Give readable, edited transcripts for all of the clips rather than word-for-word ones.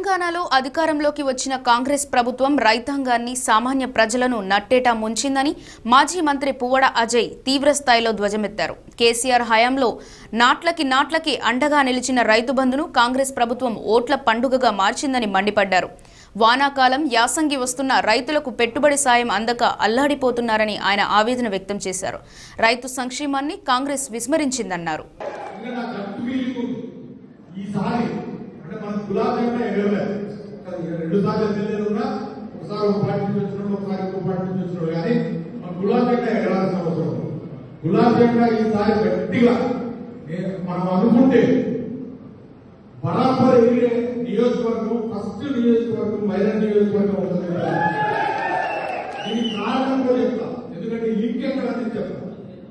తెలంగాణలో అధికారంలోకి వచ్చిన కాంగ్రెస్ ప్రభుత్వం రైతాంగాన్ని సామాన్య ప్రజలను నట్టేటా ముంచిందని మాజీ మంత్రి పువ్వాడ అజయ్ తీవ్రస్థాయిలో ధ్వజమెత్తారు. కేసీఆర్ హయాంలో నాట్లకి అండగా నిలిచిన రైతు బంధును కాంగ్రెస్ ప్రభుత్వం ఓట్ల పండుగగా మార్చిందని మండిపడ్డారు. వానాకాలం యాసంగి వస్తున్న రైతులకు పెట్టుబడి సాయం అందక అల్లాడిపోతున్నారని ఆయన ఆవేదన వ్యక్తం చేశారు. రైతు సంక్షేమాన్ని కాంగ్రెస్ విస్మరించిందన్నారు. మనం అనుకుంటే బరాబర్ ఎగిరే నియోజకవర్గం ఫస్ట్ నియోజకవర్గం వైరల్ నియోజకవర్గం ఉంటుంది. దీనికి కారణం కూడా చెప్తా, ఎందుకంటే ఇంకెక్కడ అని చెప్తా.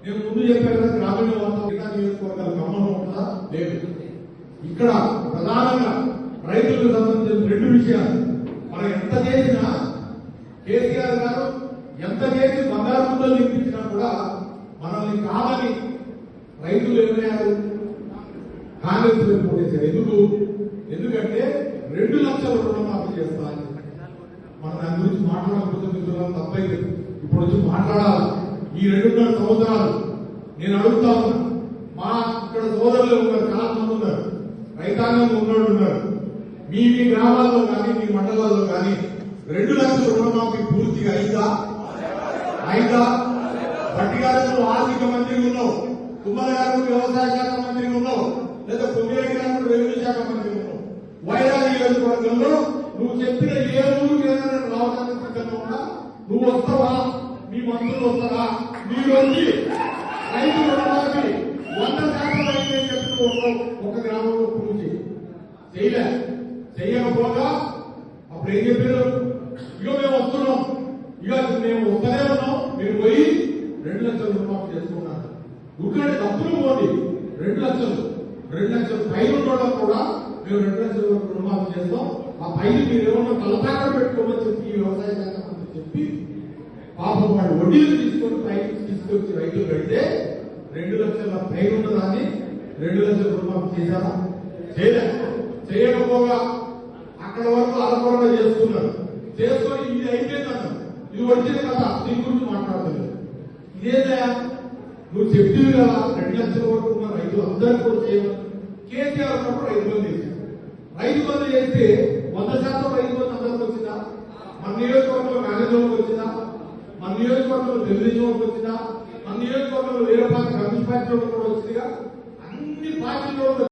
నేను ముందు చెప్పాను కదా, గ్రామీణ వాతావరణ నియోజకవర్గాలు గమనం ఉంటుందా లేదు. ఇక్కడ ప్రధానంగా రైతులకు సంబంధించిన రెండు విషయాలు. మనం ఎంత చేసినా కేసీఆర్ గారు ఎంత చేసి బంగారు ముద్దలు ఇప్పించినా కూడా మనల్ని కాదని రైతులు ఏమయ్యారు, కాంగ్రెస్ పోటీసారు. ఎందుకంటే 2 లక్షల రుణమాఫీ చేస్తాను. మనం దాని గురించి మాట్లాడకపోతే తప్పైతే ఇప్పుడు వచ్చి మాట్లాడాలి. ఈ 2.5 సంవత్సరాలు నేను అడుగుతా ఉన్నా. మా ఇక్కడ సోదరులు ఉన్నారు, చాలా మంది ఉన్నారు, రైతాంగం ఉన్నోళ్ళు ఉన్నారు. మీ గ్రామాల్లో కానీ మీ మండలాల్లో కానీ 2 లక్షల రుణమాఫీ పూర్తిగా అయిందా? భట్టి గారు నువ్వు ఆర్థిక మంత్రి ఉన్నావు, తుమ్మల గారు వ్యవసాయ శాఖ మంత్రి ఉన్నావు, లేదా పొంగిరెడ్డి గారు రెవెన్యూ శాఖ మంత్రి ఉన్నావు. వైరా నియోజకవర్గంలో నువ్వు చెప్పిన ఏ ఊరు ఏదైనా రావడానికి సిద్ధంగా ఉన్నా నువ్వు వస్తావా? మీ మంత్రులు వస్తారా? మీరు వచ్చి రైతు రుణమాఫీ 100% అయిందని చెప్తూ ఉన్నావు. ఒక గ్రామంలో పూర్తి చేయకపోగా అప్పుడు ఏం చెప్పారు? ఇక మేము వస్తున్నాం, ఇక మేము వస్తూనే ఉన్నాం, మీరు పోయి 2 లక్షల రుణమాఫీ చేసుకున్నారు. ఇక్కడ డబ్బులు పోండి, 2 లక్షలు పైన ఉండడం కూడా మేము 2 లక్షల రుణమాఫీ చేస్తాం. ఆ పైన మీరు ఏమన్నా తలపాక పెట్టుకోమని చెప్పి వ్యవసాయ శాఖ మంత్రి చెప్పి పాపం వాడు వడ్డీలు తీసుకొని పైకి తీసుకొచ్చి రైతులు పెడితే 2 లక్షల పైన ఉన్నదాన్ని 2 లక్షల రుణమాఫీ చేశారా? చేయకపోగా అక్కడ వరకు అలపరంగా చేస్తున్నారు. చేసుకొని ఇది అయిపోయిందన్న, ఇది వచ్చింది కదా, దీని గురించి మాట్లాడలేదు. ఇదేదా నువ్వు చెప్తుంది కదా 2 లక్షల వరకు ఉన్న రైతులు అందరికీ కూడా చేయమని. కేసీఆర్ ఉన్నప్పుడు రైతు బంధు చేశారు. రైతు బంధు చేస్తే 100% రైతు బంధు అందరికి వచ్చిందా? మన నియోజకవర్గంలో మేనేజ్మెంట్ వచ్చిందా? మన నియోజకవర్గంలో తెలుగుదేశం వచ్చిందా? మన నియోజకవర్గంలో వేరే పార్టీ కమ్యూనిస్ట్ పార్టీ కూడా వచ్చిందిగా. అన్ని పార్టీలు